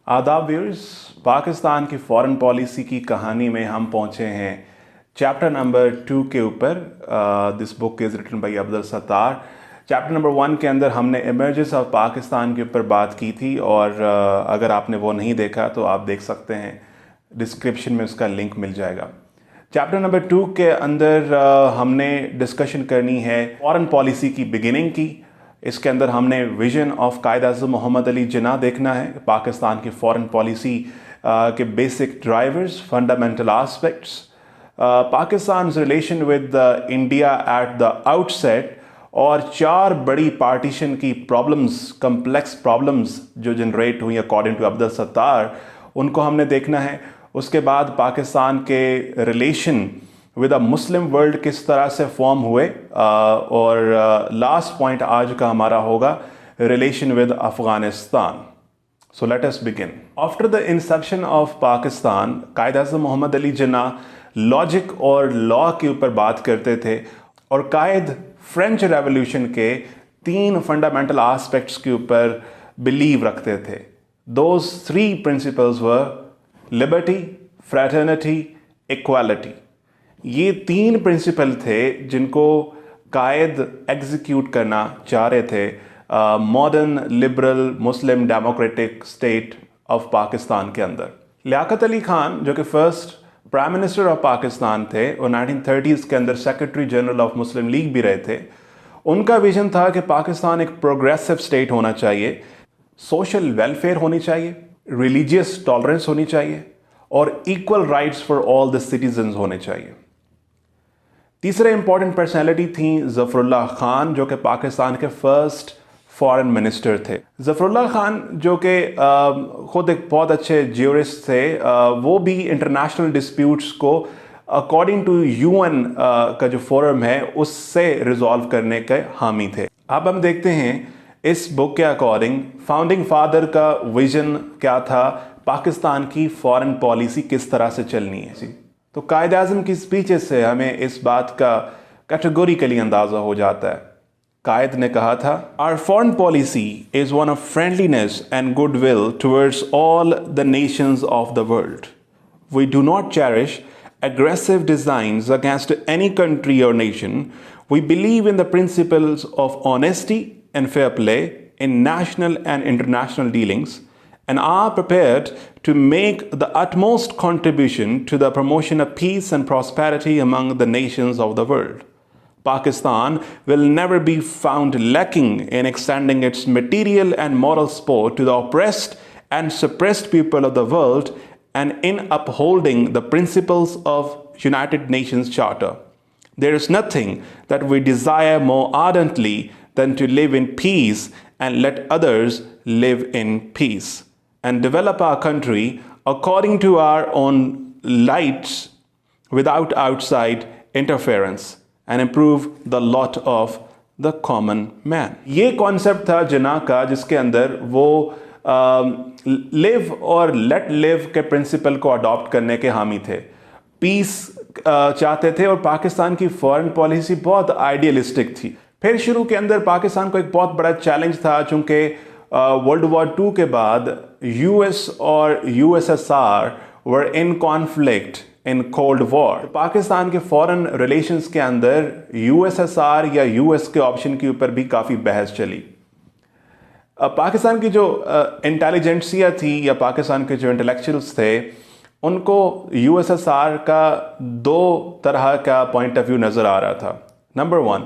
आदाब व्यूअर्स, पाकिस्तान की foreign policy की कहानी में हम पहुंचे हैं चैप्टर नंबर 2 के ऊपर। This book is written by Abdul Sattar. Chapter number 1 के अंदर हमने इमेजेस ऑफ पाकिस्तान के ऊपर बात की थी और अगर आपने वो नहीं देखा तो आप देख सकते हैं, डिस्क्रिप्शन में उसका लिंक मिल जाएगा। चैप्टर नंबर 2 के अंदर हमने डिस्कशन करनी है फॉरेन पॉलिसी की बिगिनिंग की। इसके अंदर हमने विजन ऑफ कायद-ए-आज़म मोहम्मद अली जिन्ना देखना है, पाकिस्तान की फॉरेन पॉलिसी के basic drivers, fundamental aspects, Pakistan relation with India at the outset और 4 बड़ी पार्टीशन की प्रॉब्लम्स, कम्प्लेक्स प्रॉब्लम्स जो जनरेट हुई अकॉर्डिंग टू अब्दुल सत्तार, उनको हमने देखना है। उसके बाद पाकिस्तान के relation with a Muslim world किस तरह से फॉर्म हुए और लास्ट पॉइंट आज का हमारा होगा relation with Afghanistan. So let us begin. After the inception of Pakistan, Quaid-e-Azam Mohammad Ali Jinnah logic और लॉ के ऊपर बात करते थे और कायद फ्रेंच रेवोल्यूशन के 3 फंडामेंटल एस्पेक्ट्स के ऊपर बिलीव रखते थे। Those 3 principles were liberty, fraternity, equality. ये 3 प्रिंसिपल थे जिनको कायद एग्जीक्यूट करना चाह रहे थे modern liberal Muslim democratic state of Pakistan के अंदर। लियाकत अली खान जो कि first prime minister of Pakistan थे और 1930s के अंदर secretary general of Muslim league भी रहे थे, उनका विजन था कि पाकिस्तान एक प्रोग्रेसिव स्टेट होना चाहिए, सोशल वेलफेयर होनी चाहिए, रिलीजियस टॉलरेंस होनी चाहिए और equal rights for all the citizens होने चाहिए। तीसरे इंपॉर्टेंट पर्सनैलिटी थी ज़फ़रुल्लाह खान जो कि पाकिस्तान के फर्स्ट फॉरेन मिनिस्टर थे। ज़फ़रुल्लाह खान जो कि ख़ुद एक बहुत अच्छे ज्यूरिस्ट थे, वो भी इंटरनेशनल डिस्प्यूट्स को अकॉर्डिंग टू यूएन का जो फोरम है उससे रिजॉल्व करने के हामी थे। अब हम देखते हैं इस बुक के अकॉर्डिंग फाउंडिंग फादर का विजन क्या था, पाकिस्तान की फॉरेन पॉलिसी किस तरह से चलनी है। तो कायद-ए-आज़म की स्पीचेस से हमें इस बात का कैटेगोरिकली अंदाज़ा हो जाता है। कायद ने कहा था, our foreign policy is one of friendliness and goodwill towards all the nations of the world. We do not cherish aggressive designs against any country or nation. We believe in the principles of honesty and fair play in national and international dealings and are prepared to make the utmost contribution to the promotion of peace and prosperity among the nations of the world. Pakistan will never be found lacking in extending its material and moral support to the oppressed and suppressed people of the world and in upholding the principles of United Nations Charter. There is nothing that we desire more ardently than to live in peace and let others live in peace and develop our country according to our own lights without outside interference and improve the lot of the common man. ये concept था जिन्ना का जिसके अंदर वो live और let live के principal को adopt करने के हामी थे, पीस चाहते थे और पाकिस्तान की फॉरेन पॉलिसी बहुत आइडियलिस्टिक थी। फिर शुरू के अंदर पाकिस्तान को एक बहुत बड़ा चैलेंज था, चूंकि वर्ल्ड वॉर 2 के बाद यूएस और USSR were in conflict in cold war. Pakistan के फॉरेन रिलेशंस के अंदर यूएसएसआर या यूएस के ऑप्शन के ऊपर भी काफ़ी बहस चली। पाकिस्तान की जो इंटेलिजेंसिया थी या पाकिस्तान के जो इंटेलेक्चुअल्स थे, उनको यूएसएसआर का 2 तरह का पॉइंट ऑफ व्यू नज़र आ रहा था। नंबर 1,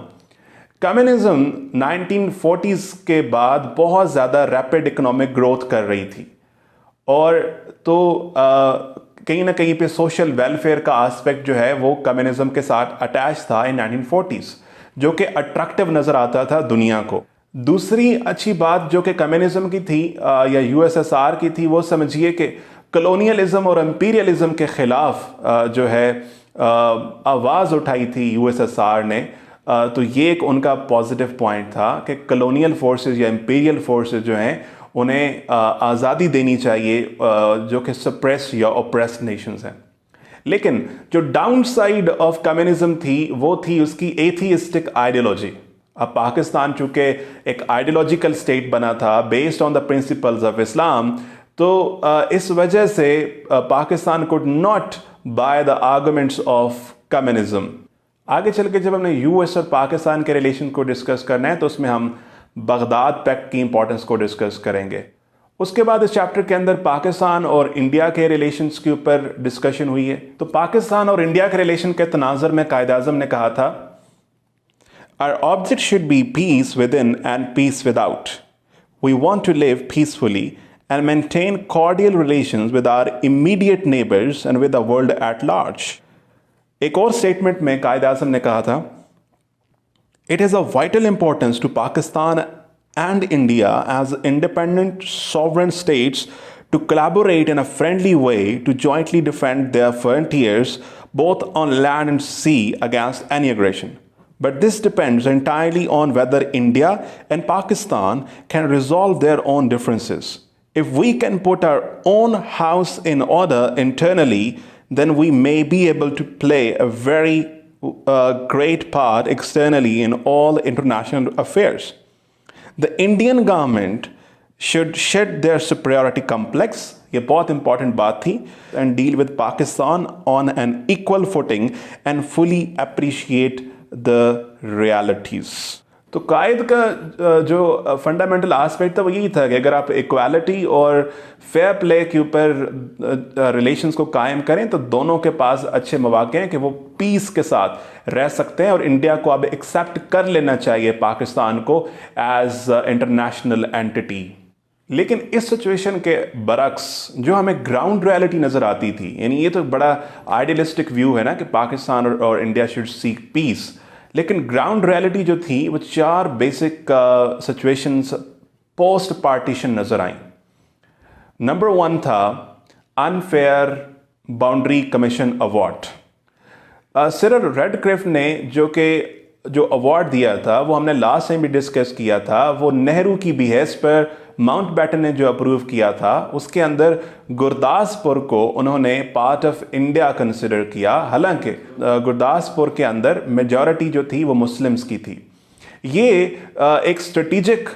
कम्युनिज्म 1940s के बाद बहुत ज़्यादा रैपिड इकोनॉमिक ग्रोथ कर रही थी और तो कहीं ना कहीं पे सोशल वेलफेयर का एस्पेक्ट जो है वो कम्युनिज्म के साथ अटैच था इन 1940s, जो कि अट्रैक्टिव नज़र आता था दुनिया को। दूसरी अच्छी बात जो कि कम्युनिज्म की थी या यूएसएसआर की थी, वो समझिए कि कॉलोनियलिज्म और इंपीरियलिज्म के ख़िलाफ़ जो है आवाज़ उठाई थी यूएसएसआर ने, तो ये एक उनका पॉजिटिव पॉइंट था कि कॉलोनियल फोर्सेस या इंपीरियल फोर्सेस जो हैं उन्हें आज़ादी देनी चाहिए जो कि सप्रेस या ओप्रेस्ड नेशंस हैं। लेकिन जो डाउन साइड ऑफ कम्युनिज्म थी वो थी उसकी एथियस्टिक आइडियोलॉजी। अब पाकिस्तान चूंकि एक आइडियोलॉजिकल स्टेट बना था based on the principles of Islam, तो इस वजह से Pakistan could not by the arguments of communism. आगे चल के जब हमने यूएस और पाकिस्तान के रिलेशन को डिस्कस करना है तो उसमें हम बगदाद पैक्ट की इंपॉर्टेंस को डिस्कस करेंगे। उसके बाद इस चैप्टर के अंदर पाकिस्तान और इंडिया के रिलेशंस के ऊपर डिस्कशन हुई है। तो पाकिस्तान और इंडिया के रिलेशन के तनाज़ुर में कायद आज़म ने कहा था, Our object should be peace within and peace without. We want to live peacefully and maintain cordial relations with our immediate neighbors and with the world at large. एक और स्टेटमेंट में कायद आज़म ने कहा था, It is of vital importance to Pakistan and India as independent sovereign states to collaborate in a friendly way to jointly defend their frontiers both on land and sea against any aggression. But this depends entirely on whether India and Pakistan can resolve their own differences. If we can put our own house in order internally, then we may be able to play a very great part externally in all international affairs. The Indian government should shed their superiority complex, ये बहुत important बात थी, and deal with Pakistan on an equal footing and fully appreciate the realities. तो कायद का जो fundamental aspect था वो यही था कि अगर आप इक्वालिटी और फेयर प्ले के ऊपर रिलेशंस को कायम करें तो दोनों के पास अच्छे मौके हैं कि वो पीस के साथ रह सकते हैं, और इंडिया को अब एक्सेप्ट कर लेना चाहिए पाकिस्तान को एज इंटरनेशनल एंटिटी। लेकिन इस सिचुएशन के बरक्स जो हमें ग्राउंड रियलिटी नज़र आती थी, यानी ये तो बड़ा आइडियलिस्टिक व्यू है ना कि पाकिस्तान और इंडिया शुड सीक पीस, लेकिन ग्राउंड रियलिटी जो थी वो 4 बेसिक सिचुएशंस पोस्ट पार्टीशन नज़र आई। नंबर 1 था unfair boundary commission award. Cyril Radcliffe ने जो अवार्ड दिया था वो हमने लास्ट टाइम भी डिस्कस किया था, वो नेहरू की बिहेस्ट पर माउंटबेटन ने जो अप्रूव किया था उसके अंदर गुरदासपुर को उन्होंने पार्ट ऑफ इंडिया कंसिडर किया, हालांकि गुरदासपुर के अंदर मेजॉरिटी जो थी वो मुस्लिम्स की थी। ये एक स्ट्रेटेजिक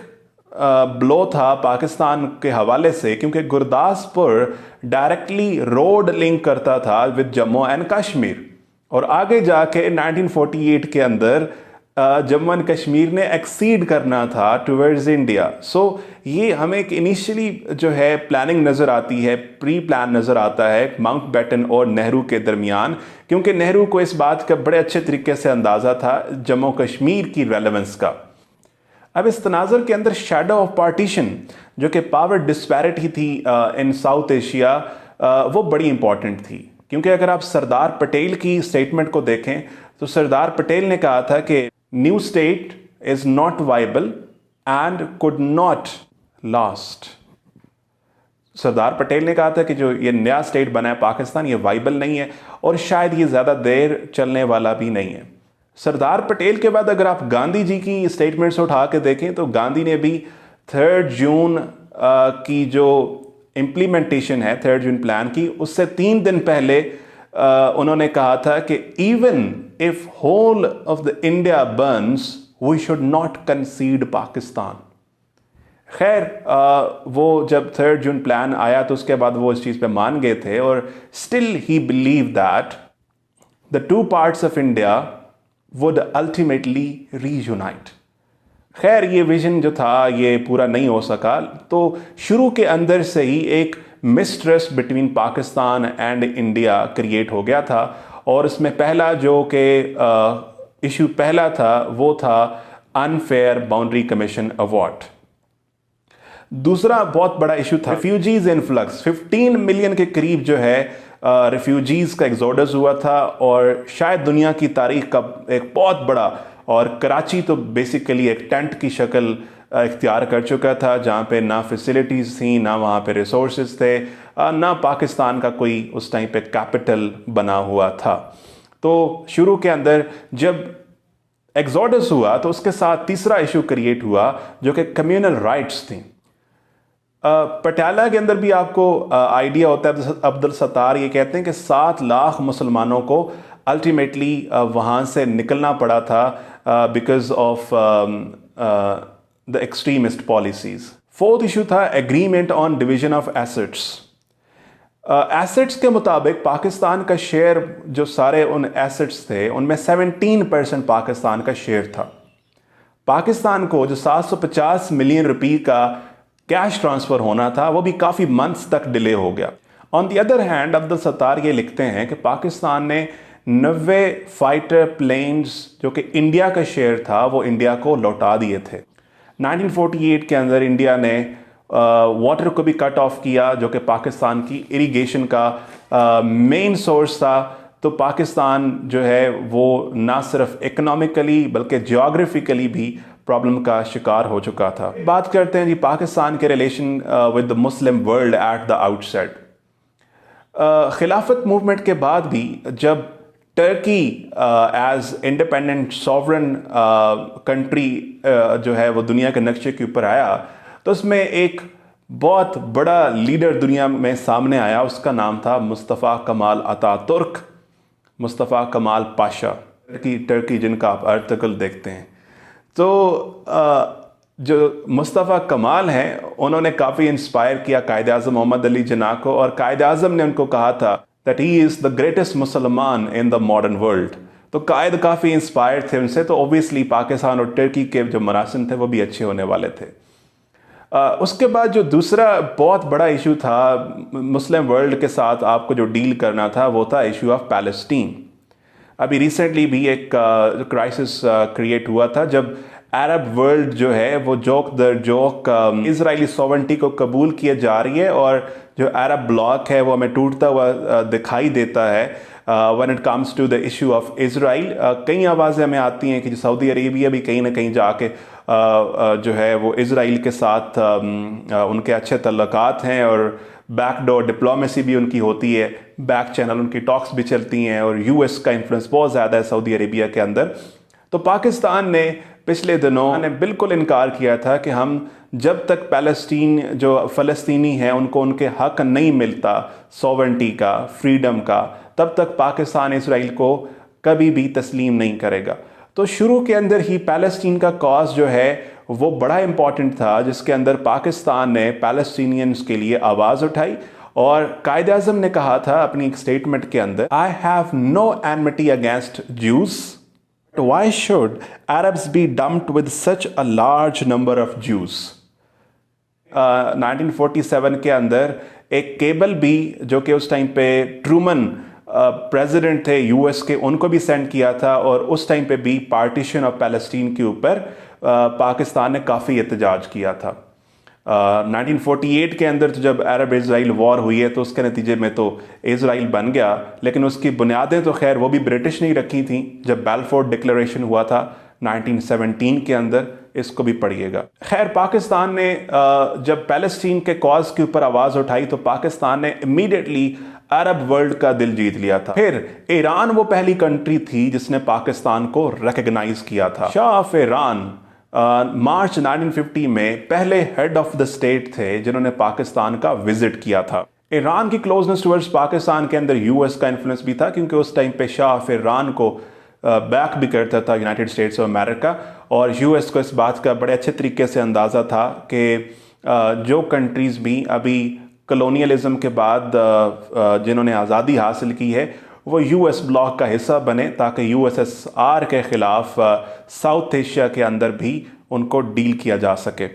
ब्लो था पाकिस्तान के हवाले से, क्योंकि गुरदासपुर डायरेक्टली रोड लिंक करता था विद जम्मू एंड कश्मीर, और आगे जाके 1948 के अंदर जम्मू एंड कश्मीर ने एक्सीड करना था टुवर्ड्स इंडिया। सो ये हमें एक इनिशियली जो है प्लानिंग नज़र आती है, प्री प्लान नज़र आता है माउंटबेटन और नेहरू के दरमियान, क्योंकि नेहरू को इस बात का बड़े अच्छे तरीके से अंदाज़ा था जम्मू कश्मीर की रेलेवेंस का। अब इस तनाज़ुर के अंदर शैडो ऑफ पार्टीशन जो कि पावर डिस्पैरिटी थी इन साउथ एशिया, वो बड़ी इंपॉर्टेंट थी, क्योंकि अगर आप सरदार पटेल की स्टेटमेंट को देखें तो सरदार पटेल ने कहा था कि new state is not viable and could not last. Sardar Patel ने कहा था कि जो ये नया स्टेट बना है पाकिस्तान, ये वाइबल नहीं है और शायद ये ज़्यादा देर चलने वाला भी नहीं है। सरदार पटेल के बाद अगर आप गांधी जी की स्टेटमेंट्स उठा के देखें तो गांधी ने भी 3 जून की जो इम्प्लीमेंटेशन है 3 जून प्लान की, उससे 3 दिन पहले उन्होंने कहा था कि even if whole of the India burns we should not concede Pakistan. खैर वो जब 3 जून प्लान आया तो उसके बाद वो इस चीज़ पे मान गए थे, और still he believe that the 2 parts of India would ultimately reunite. खैर ये विजन जो था ये पूरा नहीं हो सका, तो शुरू के अंदर से ही एक mistrust between Pakistan and India create हो गया था, और इसमें पहला जो कि इशू पहला था वो था अनफेयर बाउंड्री कमीशन अवार्ड। दूसरा बहुत बड़ा इशू था रिफ्यूजीज इनफ्लक्स। 15 मिलियन के करीब जो है रिफ्यूजीज का एग्जोडस हुआ था, और शायद दुनिया की तारीख का एक बहुत बड़ा, और कराची तो बेसिकली एक टेंट की शक्ल इख्तियार कर चुका था, जहाँ पे ना फैसिलिटीज़ थी, ना वहाँ पे रिसोर्सेज थे, ना पाकिस्तान का कोई उस टाइम पे कैपिटल बना हुआ था। तो शुरू के अंदर जब एग्जोडस हुआ तो उसके साथ तीसरा इशू क्रिएट हुआ जो कि कम्युनल राइट्स थी। पटियाला के अंदर भी आपको आइडिया होता है, अब्दुल सत्तार ये कहते हैं कि 7 लाख मुसलमानों को अल्टीमेटली वहाँ से निकलना पड़ा था because of the extremist policies. Fourth issue था agreement on division of assets. Assets के मुताबिक पाकिस्तान का शेयर, जो सारे उन एसेट्स थे उनमें 17% पाकिस्तान का शेयर था। पाकिस्तान को जो 750 मिलियन रुपए का कैश ट्रांसफ़र होना था वो भी काफ़ी मंथ्स तक डिले हो गया। On the other hand Abdul Sattar ये लिखते हैं कि पाकिस्तान ने 90 फाइटर प्लेन्स जो कि इंडिया का शेयर था वो इंडिया को लौटा दिए थे। 1948 के अंदर इंडिया ने वाटर को भी कट ऑफ किया जो कि पाकिस्तान की इरिगेशन का मेन सोर्स था। तो पाकिस्तान जो है वो ना सिर्फ इकोनॉमिकली बल्कि जियोग्राफिकली भी प्रॉब्लम का शिकार हो चुका था। बात करते हैं जी पाकिस्तान के relation with the Muslim world at the outset. Khilafat movement के बाद भी जब Turkey as independent sovereign country जो है वो दुनिया के नक्शे के ऊपर आया तो उसमें एक बहुत बड़ा लीडर दुनिया में सामने आया। उसका नाम था मुस्तफ़ा कमाल अतातुर्क, मुस्तफ़ा कमाल पाशा की टर्की, जिनका आप आर्टिकल देखते हैं। तो जो मुस्तफ़ा कमाल हैं उन्होंने काफ़ी इंस्पायर किया कायद-ए-आज़म मोहम्मद अली जिन्ना को, और कायद-ए-आज़म ने उनको कहा था that he is the greatest मुसलमान इन द मॉडर्न वर्ल्ड। तो कायद काफ़ी इंस्पायर थे उनसे। तो ऑब्वियसली पाकिस्तान और टर्की के जो मरासिम थे वो भी अच्छे होने वाले थे। उसके बाद जो दूसरा बहुत बड़ा इशू था मुस्लिम वर्ल्ड के साथ आपको जो डील करना था वो था इशू ऑफ पैलेस्टीन। अभी रिसेंटली भी एक क्राइसिस क्रिएट हुआ था जब अरब वर्ल्ड जो है वो जोक दर जोक इजरायली सॉवरेनिटी को कबूल किए जा रही है, और जो अरब ब्लॉक है वो हमें टूटता हुआ दिखाई देता है when it comes to the issue of Israel. कई आवाज़ें हमें आती हैं कि सऊदी अरेबिया भी कहीं ना कहीं जाके जो है वो इजराइल के साथ उनके अच्छे तल्लुकात हैं और बैकडोर डिप्लोमेसी भी उनकी होती है, बैक चैनल उनकी टॉक्स भी चलती हैं, और यूएस का इन्फ्लुएंस बहुत ज़्यादा है सऊदी अरेबिया के अंदर। तो पाकिस्तान ने पिछले दिनों ने बिल्कुल इनकार किया था कि हम जब तक पैलेस्टीन जो फ़लस्तीनी हैं उनको उनके हक नहीं मिलता सॉवरेनिटी का, फ्रीडम का, तब तक पाकिस्तान इसराइल को कभी भी तस्लीम नहीं करेगा। तो शुरू के अंदर ही पैलेस्टीन का कॉज जो है वो बड़ा इंपॉर्टेंट था, जिसके अंदर पाकिस्तान ने पैलेस्टीनियंस के लिए आवाज़ उठाई, और कायद-ए-आज़म ने कहा था अपनी एक स्टेटमेंट के अंदर, I have no enmity against Jews, why should Arabs be dumped with such a large number of Jews. 1947 के अंदर एक केबल भी जो कि उस टाइम पे ट्रूमन प्रेसिडेंट थे यूएस के, उनको भी सेंड किया था, और उस टाइम पे भी पार्टीशन ऑफ पैलेस्टीन के ऊपर पाकिस्तान ने काफ़ी एहतजाज किया था। 1948 के अंदर तो जब अरब इजराइल वॉर हुई है तो उसके नतीजे में तो इजराइल बन गया, लेकिन उसकी बुनियादें तो खैर वो भी ब्रिटिश ने रखी थी। जब बैलफोर्ड डिक्लेरेशन हुआ था 1917 के अंदर, इसको भी पढ़िएगा। खैर पाकिस्तान ने जब पैलेस्टीन के कॉज के ऊपर आवाज़ उठाई तो पाकिस्तान ने इमीडिएटली अरब वर्ल्ड का दिल जीत लिया था। फिर ईरान वो पहली कंट्री थी जिसने पाकिस्तान को रिकॉग्नाइज किया था। शाह ऑफ ईरान मार्च 1950 में पहले हेड ऑफ द स्टेट थे जिन्होंने पाकिस्तान का विजिट किया था। ईरान की क्लोजनेस टुवर्ड्स पाकिस्तान के अंदर यूएस का इन्फ्लुएंस भी था, क्योंकि उस टाइम पे शाह ऑफ ईरान को बैक भी करता था यूनाइटेड स्टेट्स ऑफ अमेरिका, और यूएस को इस बात का बड़े अच्छे तरीके से अंदाज़ा था कि जो कंट्रीज़ भी अभी कलोनियलिज्म के बाद जिन्होंने आज़ादी हासिल की है वो यूएस ब्लॉक का हिस्सा बने, ताकि यूएसएसआर के ख़िलाफ़ साउथ एशिया के अंदर भी उनको डील किया जा सके।